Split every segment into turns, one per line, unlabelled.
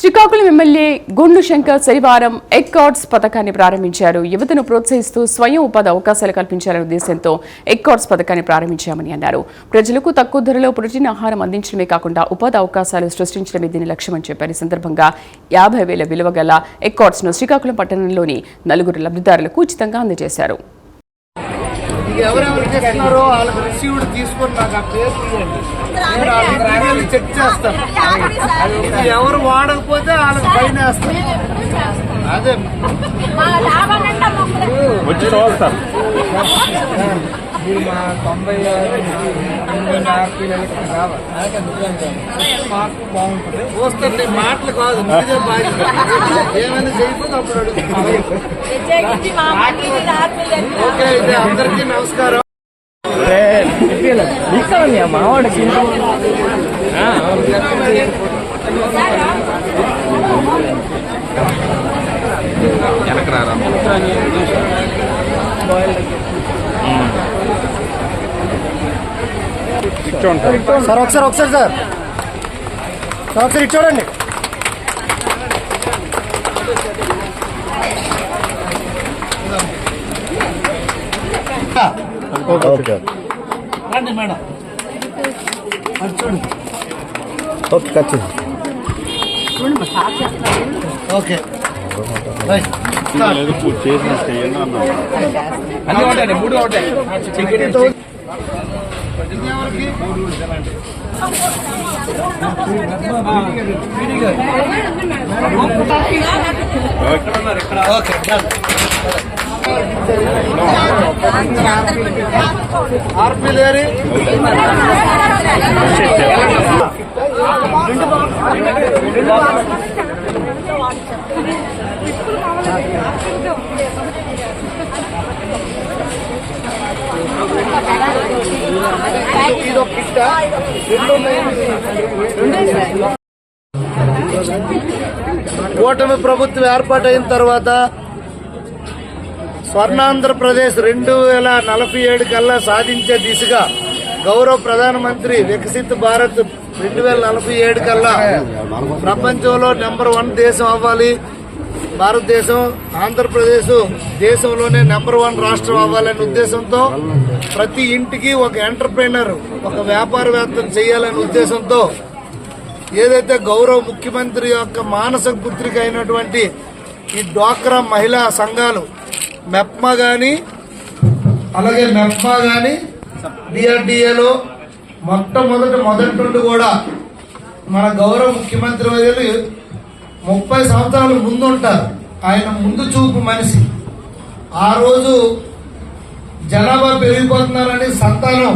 Srikakulam MLA గుండు శంకర్ శనివారం egg cards పథకాన్ని ప్రారంభించారు. యువతను ప్రోత్సహిస్తూ స్వయం ఉపాధి అవకాశాలు కల్పించాలనే ఉద్దేశంతో ఎగ్ కార్డ్స్ పథకాన్ని ప్రారంభించామని అన్నారు. ప్రజలకు తక్కువ ధరలో ప్రోటీన్ ఆహారం అందించడమే కాకుండా ఉపాధి అవకాశాలు సృష్టించడమే దీని లక్ష్యమని చెప్పారు. ఈ సందర్భంగా 50,000 విలువ గల ఎగ్ కార్డ్స్ ను శ్రీకాకుళం పట్టణంలోని 4 లబ్ధిదారులకు ఉచితంగా అందజేశారు.
ఎవరెవరు చేస్తున్నారో వాళ్ళకి రిసీవ్డ్ తీసుకొని నాకు ఆ పేరు తీయండి, నేను చెక్ చేస్తాను. ఎవరు వాడకపోతే వాళ్ళకి ఫైన్ వేస్తాను. అదే వచ్చి చూస్తాను. మా 96 మాకు బాగుంటుంది. వస్తుంది మాటలు కాదు, నిజే బాధ్యత. ఏమైనా చేయకపోతే అప్పుడు అడుగుతాను. ఓకే, అందరికీ నమస్కారం.
మావాడికి
సార్ ఒకసారి సార్ ఒకసారి ఇటు చూడండి. రండి మేడం, చూడండి. ఓకే ఖచ్చితంగా. ఓకే అన్నీ 3 ఉంటాయి. ఆర్పిలేరి కూటమి ప్రభుత్వం ఏర్పాటైన తర్వాత స్వర్ణాంధ్రప్రదేశ్ 2047 కల్లా సాధించే దిశగా గౌరవ ప్రధానమంత్రి వికసిత్ భారత్ 2047 కల్లా ప్రపంచంలో నెంబర్ 1 దేశం అవ్వాలి. భారతదేశం, ఆంధ్రప్రదేశ్ దేశంలోనే నెంబర్ 1 రాష్ట్రం అవ్వాలనే ఉద్దేశంతో ప్రతి ఇంటికి ఒక ఎంటర్ప్రెనర్, ఒక వ్యాపారవేత్తను చేయాలనే ఉద్దేశంతో ఏదైతే గౌరవ ముఖ్యమంత్రి యొక్క మానస పుత్రిక అయినటువంటి ఈ డ్వాక్రా మహిళా సంఘాలు మెప్మా గాని డిఆర్డిఏలో మొదటి నుండి కూడా మన గౌరవ ముఖ్యమంత్రి వర్యులు 30 సంవత్సరాల ముందు ఉంటారు. ఆయన ముందు చూపు మనిషి. ఆ రోజు జనాభా పెరిగిపోతున్నారని, సంతానం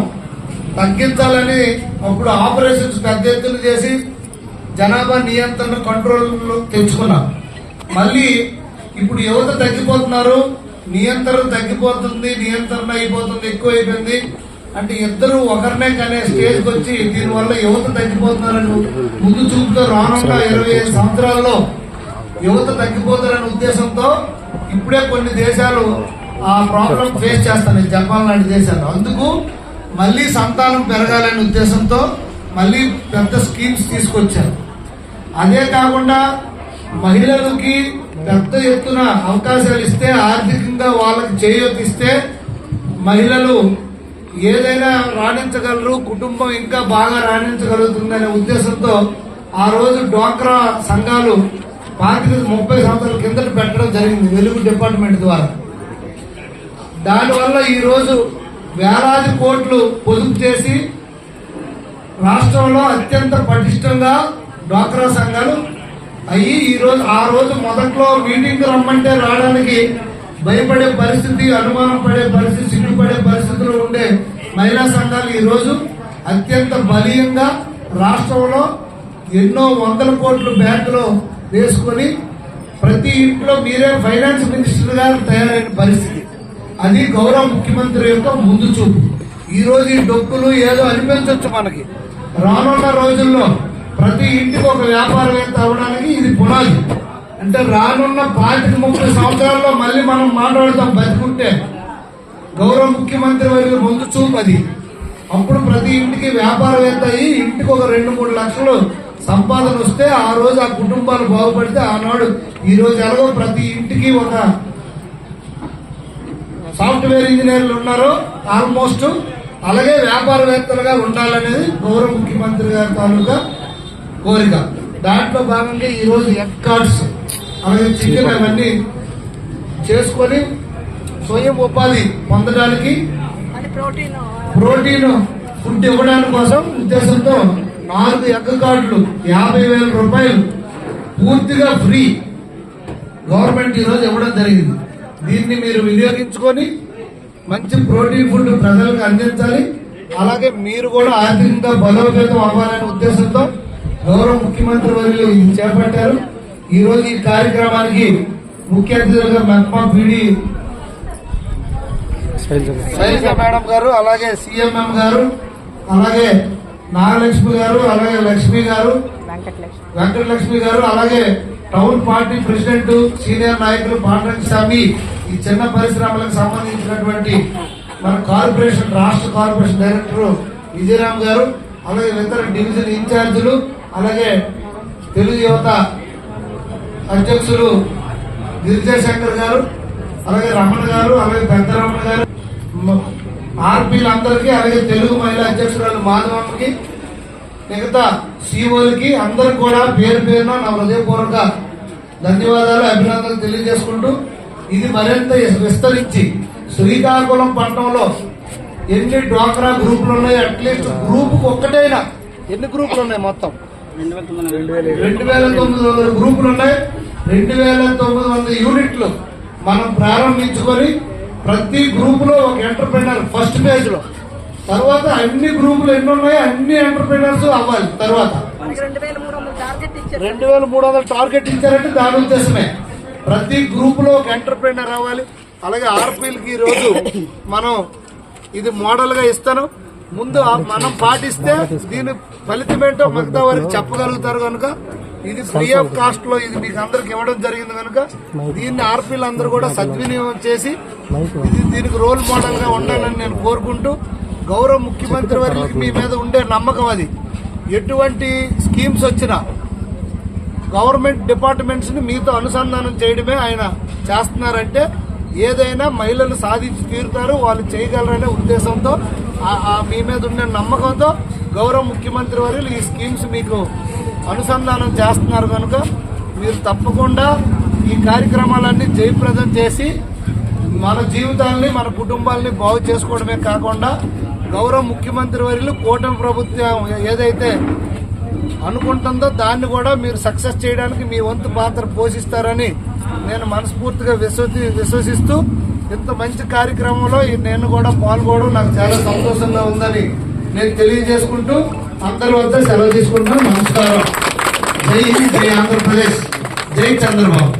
తగ్గించాలని అప్పుడు ఆపరేషన్స్ పెద్ద ఎత్తున చేసి జనాభా నియంత్రణ కంట్రోల్లో తెచ్చుకున్నాం. మళ్ళీ ఇప్పుడు యువత తగ్గిపోతున్నారు, నియంత్రణ అయిపోతుంది, ఎక్కువ అయిపోయింది అంటే ఇద్దరు ఒకరినే కనే స్టేజ్కి వచ్చి దీనివల్ల యువత తగ్గిపోతున్నారని ముందు చూపుతో రానున్న 25 సంవత్సరాల్లో యువత తగ్గిపోతారనే ఉద్దేశంతో ఇప్పుడే కొన్ని దేశాలు ఆ ప్రాబ్లం ఫేస్ చేస్తున్నాయి, జపాన్ లాంటి దేశాలు. అందుకు మళ్లీ సంతానం పెరగాలనే ఉద్దేశంతో మళ్లీ పెద్ద స్కీమ్స్ తీసుకొచ్చారు. అదే కాకుండా మహిళలకి పెద్ద ఎత్తున అవకాశాలు ఇస్తే, ఆర్థికంగా వాళ్ళకి చేయూతిస్తే మహిళలు ఏదైనా రాణించగలరు, కుటుంబం ఇంకా బాగా రాణించగలుగుతుందనే ఉద్దేశంతో ఆ రోజు డ్వాక్రా సంఘాలు 30 సంవత్సరాల కిందట పెట్టడం జరిగింది వెలుగు డిపార్ట్మెంట్ ద్వారా. దానివల్ల ఈ రోజు వేలాది కోట్లు పొదుపు చేసి రాష్ట్రంలో అత్యంత పటిష్టంగా డ్వాక్రా సంఘాలు అయ్యి ఆ రోజు మొదట్లో మీటింగ్ రమ్మంటే రావడానికి భయపడే పరిస్థితి, అనుమానం పడే పరిస్థితి, సిగ్గుపడే పరిస్థితులు ఉండే మహిళా సంఘాలు ఈ రోజు అత్యంత బలీయంగా రాష్ట్రంలో ఎన్నో 100 కోట్లు బ్యాంకులో వేసుకుని ప్రతి ఇంట్లో మీరే ఫైనాన్స్ మినిస్టర్ గా తయారైన పరిస్థితి. అది గౌరవ ముఖ్యమంత్రి యొక్క ముందు చూపు. ఈ రోజు ఈ డొక్కులు ఏదో అనిపించవచ్చు మనకి. రానున్న రోజుల్లో ప్రతి ఇంటికి ఒక వ్యాపారవేత్త అవడానికి ఇది పునాది. అంటే రానున్న 25-30 సంవత్సరాల్లో మళ్ళీ మనం మాట్లాడుతాం బతికుంటే. గౌరవ ముఖ్యమంత్రి వారి ముందు చూపు అది. అప్పుడు ప్రతి ఇంటికి వ్యాపారవేత్త అయ్యి ఇంటికి ఒక 2-3 లక్షలు సంపాదన వస్తే ఆ రోజు ఆ కుటుంబాలు బాగుపడితే ఆనాడు ఈ రోజు ఎలాగో ప్రతి ఇంటికి ఒక సాఫ్ట్వేర్ ఇంజనీర్లు ఉన్నారో ఆల్మోస్ట్ అలాగే వ్యాపారవేత్తలుగా ఉండాలనేది గౌరవ ముఖ్యమంత్రి గారి తాలూకా కోరిక. దాంట్లో భాగంగా ఈ రోజు ఎగ్ కార్డ్స్ అలాగే చికెన్ అవన్నీ చేసుకొని స్వయం ఉపాధి పొందడానికి ప్రోటీన్ ఫుడ్ ఇవ్వడానికి కోసం ఉద్దేశంతో 4 ఎగ్ కార్డులు 50,000 రూపాయలు పూర్తిగా ఫ్రీ గవర్నమెంట్ ఈ రోజు ఇవ్వడం జరిగింది. దీన్ని మీరు వినియోగించుకొని మంచి ప్రోటీన్ ఫుడ్ ప్రజలకు అందించాలి. అలాగే మీరు కూడా ఆర్థికంగా బలోపేతం అవ్వాలనే ఉద్దేశంతో గౌరవ ముఖ్యమంత్రి వర్యులు ఇది చేపట్టారు. ఈ రోజు ఈ కార్యక్రమానికి ముఖ్య అతిథులుగా మెప్మా పీడి శైలజ మేడం గారు, అలాగే సిఎంఎం గారు, అలాగే నాగలక్ష్మి గారు, అలాగే లక్ష్మి గారు, వెంకటలక్ష్మి గారు, అలాగే టౌన్ పార్టీ ప్రెసిడెంట్ సీనియర్ నాయకులు పాండ్రంగి స్వామి, ఈ చిన్న పరిశ్రమలకు సంబంధించినటువంటి మన కార్పొరేషన్ రాష్ట్ర కార్పొరేషన్ డైరెక్టర్ విజయరామ్ గారు, అలాగే ఇతర డివిజన్ ఇన్ఛార్జీలు, అలాగే తెలుగు యువత అధ్యక్షులు గిరిజాశంకర్ గారు, అలాగే రమణ గారు, అలాగే పెద్ద రమణ గారు, ఆర్పీలందరికీ, అలాగే తెలుగు మహిళా అధ్యక్షురాలు మాధవమ్మకి, మిగతా సీఓలకి అందరికి కూడా పేరు పేరున నా హృదయపూర్వక ధన్యవాదాలు అభినందనలు తెలియజేసుకుంటూ ఇది మరింత విస్తరించి శ్రీకాకుళం పట్టణంలో ఎన్ని డ్వాక్రా గ్రూపులు ఉన్నాయి, అట్లీస్ట్ గ్రూప్ ఒక్కటైనా ఎన్ని గ్రూపులు ఉన్నాయి మొత్తం 2,900 గ్రూపులు ఉన్నాయి. 2,900 యూనిట్లు మనం ప్రారంభించుకొని ప్రతి గ్రూప్ లో ఒక ఎంటర్ప్రెనర్ ఫస్ట్ పేజ్ లో, తర్వాత అన్ని గ్రూపులు ఎన్ని ఉన్నాయో అన్ని ఎంటర్ప్రెనర్స్ అవ్వాలి. తర్వాత 2,300 టార్గెట్ ఇచ్చారంటే దాని ఉద్దేశమే ప్రతి గ్రూప్ లో ఒక ఎంటర్ప్రెనర్ అవ్వాలి. అలాగే ఆర్పీలకి ఈ రోజు మనం ఇది మోడల్ గా ఇస్తాను. ముందు మనం పాటిస్తే దీని ఫలితం ఏంటో మిగతా వారికి చెప్పగలుగుతారు కనుక ఇది ఫ్రీ ఆఫ్ కాస్ట్ లో ఇది మీకు అందరికి ఇవ్వడం జరిగింది కనుక దీన్ని ఆర్పీలు అందరూ కూడా సద్వినియోగం చేసి ఇది దీనికి రోల్ మోడల్ గా ఉండాలని నేను కోరుకుంటూ, గౌరవ ముఖ్యమంత్రి వారికి మీ మీద ఉండే నమ్మకం అది. ఎటువంటి స్కీమ్స్ వచ్చినా గవర్నమెంట్ డిపార్ట్మెంట్స్ ని మీతో అనుసంధానం చేయడమే ఆయన చేస్తున్నారంటే ఏదైనా మహిళలు సాధించి తీరుతారు, వాళ్ళు చేయగలరనే ఉద్దేశంతో మీ మీద ఉండే నమ్మకంతో గౌరవ ముఖ్యమంత్రి వారు ఈ స్కీమ్స్ మీకు అనుసంధానం చేస్తున్నారు కనుక మీరు తప్పకుండా ఈ కార్యక్రమాలన్నీ జయప్రదం చేసి మన జీవితాలని మన కుటుంబాలని బాగు చేసుకోవడమే కాకుండా గౌరవ ముఖ్యమంత్రి వర్యులు కూటమి ప్రభుత్వం ఏదైతే అనుకుంటుందో దాన్ని కూడా మీరు సక్సెస్ చేయడానికి మీ వంతు పాత్ర పోషిస్తారని నేను మనస్ఫూర్తిగా విశ్వసిస్తూ ఇంత మంచి కార్యక్రమంలో నేను కూడా పాల్గొనడం నాకు చాలా సంతోషంగా ఉందని నేను తెలియజేసుకుంటూ అందరి వద్ద సెలవు తీసుకుంటున్నాను. నమస్కారం. జై హింద్, జై ఆంధ్రప్రదేశ్, జై చంద్రబాబు.